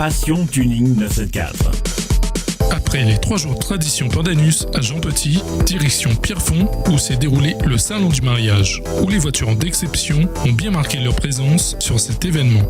Passion Tuning 974. Après les 3 jours de tradition Pandanus à Jean Petit, direction Pierrefonds, où s'est déroulé le salon du mariage, où les voitures d'exception ont bien marqué leur présence sur cet événement.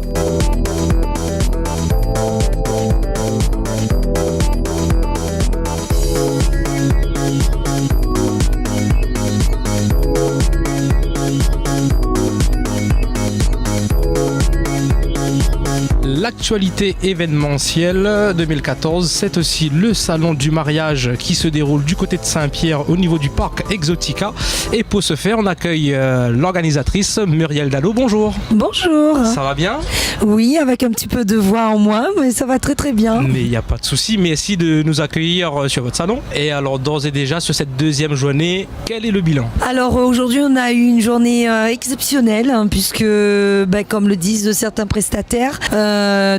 L'actualité événementielle 2014, c'est aussi le salon du mariage qui se déroule du côté de Saint-Pierre au niveau du parc Exotica. Et pour ce faire, on accueille l'organisatrice Muriel Dallot. Bonjour. Bonjour. Ça va bien? Oui, avec un petit peu de voix en moins, mais ça va très très bien. Mais il n'y a pas de souci. Merci de nous accueillir sur votre salon. Et alors, d'ores et déjà, sur cette deuxième journée, quel est le bilan? Alors aujourd'hui, on a eu une journée exceptionnelle, puisque, comme le disent certains prestataires,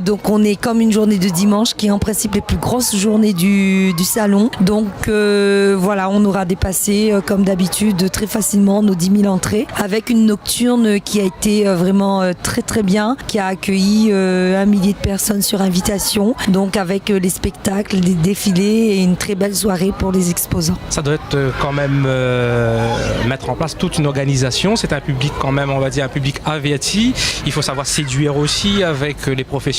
donc on est comme une journée de dimanche qui est en principe les plus grosses journées du salon. Donc voilà, on aura dépassé comme d'habitude très facilement nos 10 000 entrées avec une nocturne qui a été vraiment très très bien, qui a accueilli 1 millier de personnes sur invitation, donc avec les spectacles, les défilés et une très belle soirée pour les exposants. Ça doit être quand même mettre en place toute une organisation. C'est un public quand même, on va dire un public averti. Il faut savoir séduire aussi avec les professionnels.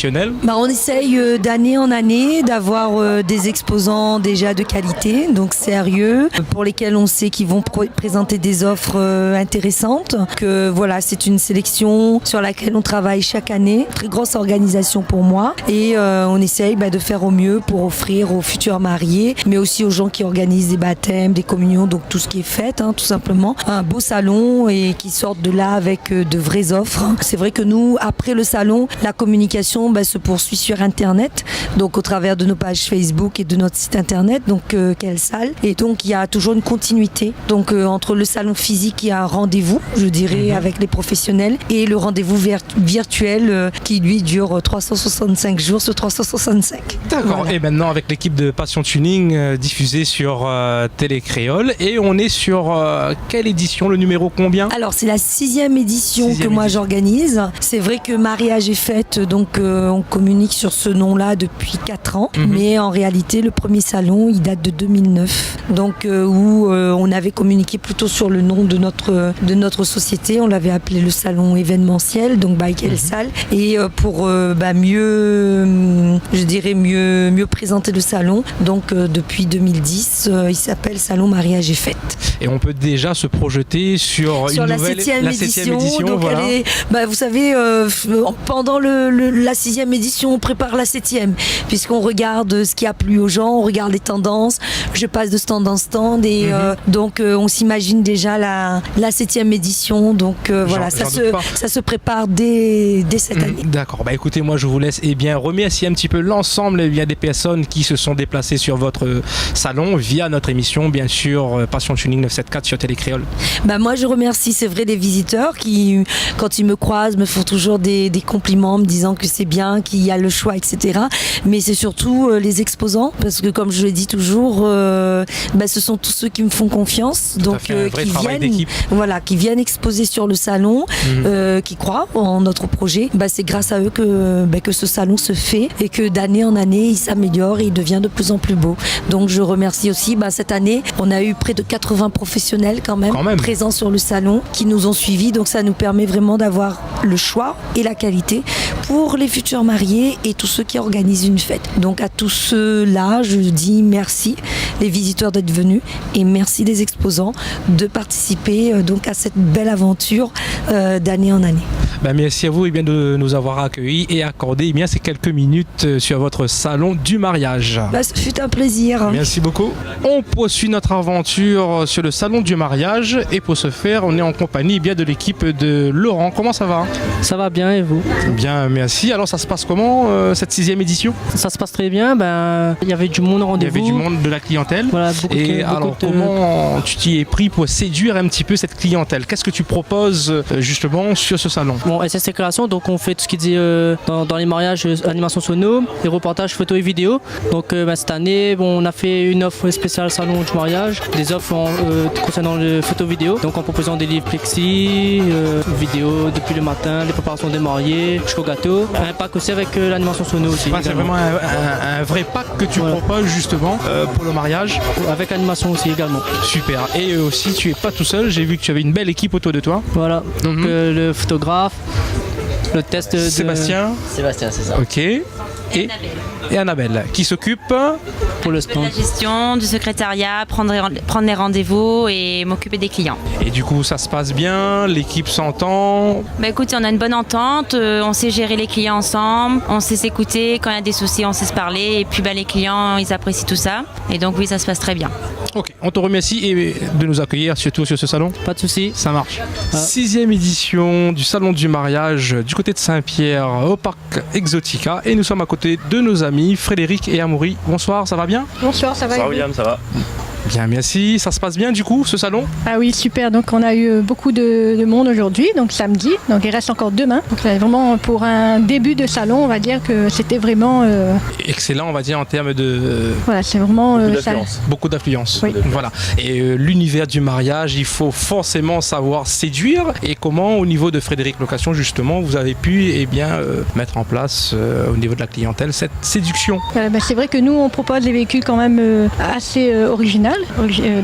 On essaye d'année en année d'avoir des exposants déjà de qualité, donc sérieux, pour lesquels on sait qu'ils vont présenter des offres intéressantes. Que voilà, c'est une sélection sur laquelle on travaille chaque année. Très grosse organisation pour moi. Et on essaye de faire au mieux pour offrir aux futurs mariés, mais aussi aux gens qui organisent des baptêmes, des communions, donc tout ce qui est fête, tout simplement. Un beau salon et qui sortent de là avec de vraies offres. C'est vrai que nous, après le salon, la communication se poursuit sur Internet, donc au travers de nos pages Facebook et de notre site Internet, donc quelle salle. Et donc il y a toujours une continuité donc entre le salon physique qui a un rendez-vous, je dirais, avec les professionnels, et le rendez-vous virtuel qui lui dure 365 jours sur 365. D'accord. Voilà. Et maintenant avec l'équipe de Passion Tuning diffusée sur Télé Créole, et on est sur quelle édition, le numéro combien? Alors c'est la 6e édition que moi j'organise. C'est vrai que mariage est fête, donc on communique sur ce nom-là depuis 4 ans, mais en réalité le premier salon il date de 2009, donc où on avait communiqué plutôt sur le nom de notre société. On l'avait appelé le salon événementiel, donc by quelle salle, et pour mieux présenter le salon, donc depuis 2010 il s'appelle Salon Mariage et Fête. Et on peut déjà se projeter sur une la nouvelle 7e édition. Donc voilà. Vous savez, pendant la 6e édition, on prépare la 7e, puisqu'on regarde ce qui a plu aux gens, on regarde les tendances. Je passe de stand en stand et donc on s'imagine déjà la 7e édition. Donc voilà, ça se prépare dès cette année. D'accord. Écoutez, moi je vous laisse remercier un petit peu l'ensemble des personnes qui se sont déplacées sur votre salon via notre émission, bien sûr, Passion Tuning 974 sur Télé Créole. Moi je remercie, c'est vrai, les visiteurs qui, quand ils me croisent, me font toujours des compliments, me disant que c'est bien, qu'il y a le choix, etc. Mais c'est surtout les exposants, parce que comme je le dis toujours, ce sont tous ceux qui me font confiance, donc qui viennent exposer sur le salon, qui croient en notre projet. C'est grâce à eux que ce salon se fait et que d'année en année il s'améliore et il devient de plus en plus beau. Donc je remercie aussi, cette année on a eu près de 80 professionnels quand même présents sur le salon qui nous ont suivis, donc ça nous permet vraiment d'avoir le choix et la qualité pour les futurs mariés et tous ceux qui organisent une fête. Donc à tous ceux-là, je dis merci les visiteurs d'être venus et merci les exposants de participer donc à cette belle aventure d'année en année. Merci à vous de nous avoir accueillis et accordé ces quelques minutes sur votre salon du mariage. Ce fut un plaisir. Merci beaucoup. On poursuit notre aventure sur le salon du mariage et pour ce faire, on est en compagnie de l'équipe de Laurent. Comment ça va? Ça va bien et vous? Bien, merci. Alors ça se passe comment cette 6e édition? Ça se passe très bien. Il y avait du monde au rendez-vous. Il y avait du monde, de la clientèle. Voilà, comment tu t'y es pris pour séduire un petit peu cette clientèle? Qu'est-ce que tu proposes justement sur ce salon? vraiment SSC Création, donc on fait tout ce qui dit dans les mariages, animation sono, les reportages photos et vidéos. Donc cette année, on a fait une offre spéciale salon du mariage, des offres concernant le photo-vidéo, donc en proposant des livres plexi, vidéos depuis le matin, les préparations des mariés, jusqu'au gâteau. Un pack aussi avec l'animation sono aussi. C'est vraiment un vrai pack que tu proposes justement pour le mariage. Avec animation aussi également. Super. Et aussi, tu es pas tout seul, j'ai vu que tu avais une belle équipe autour de toi. Voilà, donc le photographe, le test de... Sébastien, c'est ça. ok. Et Annabelle, qui s'occupe pour le de stand. la gestion, du secrétariat, prendre les rendez-vous et m'occuper des clients. Et du coup, ça se passe bien, l'équipe s'entend. Bah écoute, on a une bonne entente, on sait gérer les clients ensemble, on sait s'écouter, quand il y a des soucis, on sait se parler et puis les clients, ils apprécient tout ça. Et donc oui, ça se passe très bien. Ok, on te remercie de nous accueillir surtout sur ce salon. Pas de soucis. Ça marche. 6e édition du salon du mariage du côté de Saint-Pierre au parc Exotica et nous sommes à côté de nos amis Frédéric et Amaury. Bonsoir, ça va bien? Bonsoir, ça va? Ça va, William, ça va. Bien, merci. Ça se passe bien du coup ce salon? Ah oui, super. Donc on a eu beaucoup de monde aujourd'hui, donc samedi. Donc il reste encore demain. Donc vraiment pour un début de salon, on va dire que c'était vraiment excellent, on va dire en termes de voilà, c'est vraiment beaucoup d'affluence. Oui. Voilà. Et l'univers du mariage, il faut forcément savoir séduire. Et comment au niveau de Frédéric Location justement, vous avez pu mettre en place au niveau de la clientèle cette séduction? C'est vrai que nous on propose des véhicules quand même assez originaux.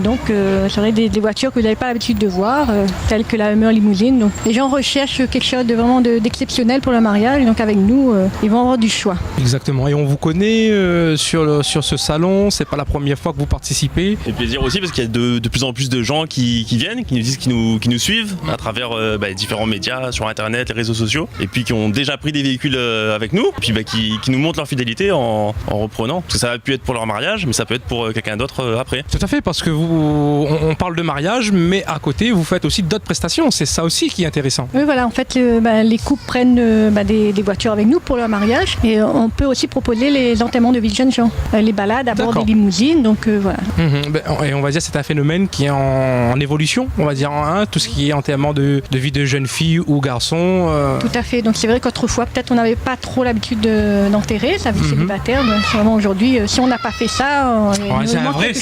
Donc c'est vrai des voitures que vous n'avez pas l'habitude de voir, telles que la Hummer Limousine. Donc les gens recherchent quelque chose de vraiment d'exceptionnel pour le mariage. Donc avec nous, ils vont avoir du choix. Exactement. Et on vous connaît sur ce salon. C'est pas la première fois que vous participez. Et plaisir aussi parce qu'il y a de plus en plus de gens qui viennent, qui nous disent, qui nous suivent à travers différents médias sur internet, les réseaux sociaux, et puis qui ont déjà pris des véhicules avec nous, et puis qui nous montrent leur fidélité en reprenant. Parce que ça a pu être pour leur mariage, mais ça peut être pour quelqu'un d'autre après. Tout à fait, parce que on parle de mariage, mais à côté, vous faites aussi d'autres prestations. C'est ça aussi qui est intéressant. Oui, voilà. En fait, les couples prennent des voitures avec nous pour leur mariage. Et on peut aussi proposer les enterrements de vie de jeunes gens. Les balades à bord des limousines. Donc, voilà. Et on va dire que c'est un phénomène qui est en évolution. On va dire tout ce qui est enterrement de vie de jeunes filles ou garçons. Tout à fait. Donc, c'est vrai qu'autrefois, peut-être on n'avait pas trop l'habitude d'enterrer. Ça avait célibataire. C'est vraiment aujourd'hui, si on n'a pas fait ça, c'est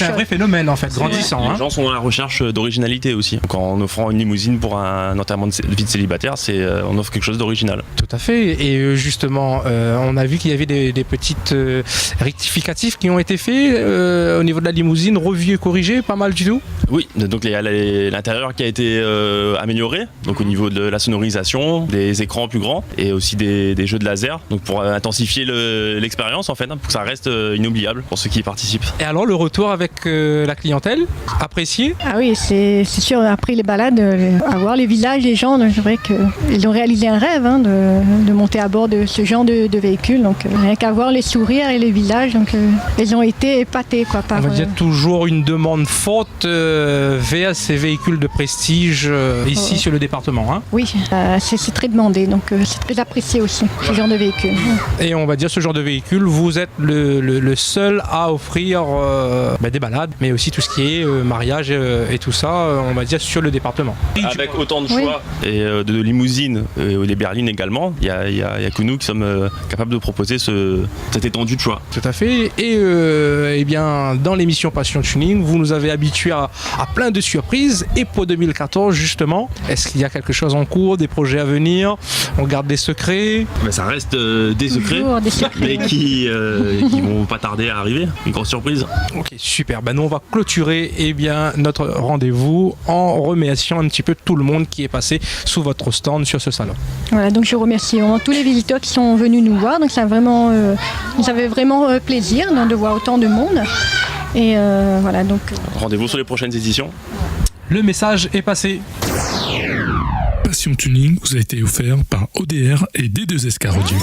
un vrai phénomène en fait, grandissant. Les gens sont à la recherche d'originalité aussi. Donc en offrant une limousine pour un enterrement de vie de célibataire, on offre quelque chose d'original. Tout à fait. Et justement, on a vu qu'il y avait des petites rectificatifs qui ont été faits au niveau de la limousine, revus et corrigés, pas mal du tout. Oui, donc il y a l'intérieur qui a été amélioré, donc au niveau de la sonorisation, des écrans plus grands et aussi des jeux de laser, donc pour intensifier l'expérience en fait, pour que ça reste inoubliable pour ceux qui y participent. Et alors le retour avec la clientèle, apprécié? Ah oui, c'est sûr, après les balades, avoir les visages des gens, c'est vrai qu'ils ont réalisé un rêve de monter à bord de ce genre de véhicule, donc rien qu'à voir les sourires et les visages, donc ils ont été épatés on va dire toujours une demande forte vers ces véhicules de prestige ici sur le département. Oui, c'est très demandé, donc c'est très apprécié aussi, ce genre de véhicule. Et on va dire ce genre de véhicule, vous êtes le seul à offrir des balades, mais aussi tout ce qui est mariage et tout ça, on va dire sur le département. Avec autant de choix et de limousines et les berlines également, il y a que nous qui sommes capables de proposer cette étendue de choix. Tout à fait. Et bien dans l'émission Passion Tuning, vous nous avez habitués à plein de surprises. Et pour 2014 justement, est-ce qu'il y a quelque chose en cours, des projets à venir? On garde des secrets? Mais ça reste des secrets, mais qui vont pas tarder à arriver. Une grosse surprise. Ok, super. Nous on va clôturer notre rendez-vous en remerciant un petit peu tout le monde qui est passé sous votre stand sur ce salon. Voilà, donc je remercie tous les visiteurs qui sont venus nous voir. Donc ça nous avait vraiment plaisir de voir autant de monde. Et voilà, donc rendez-vous sur les prochaines éditions. Le message est passé. Passion Tuning vous a été offert par ODR et D2SK Radio.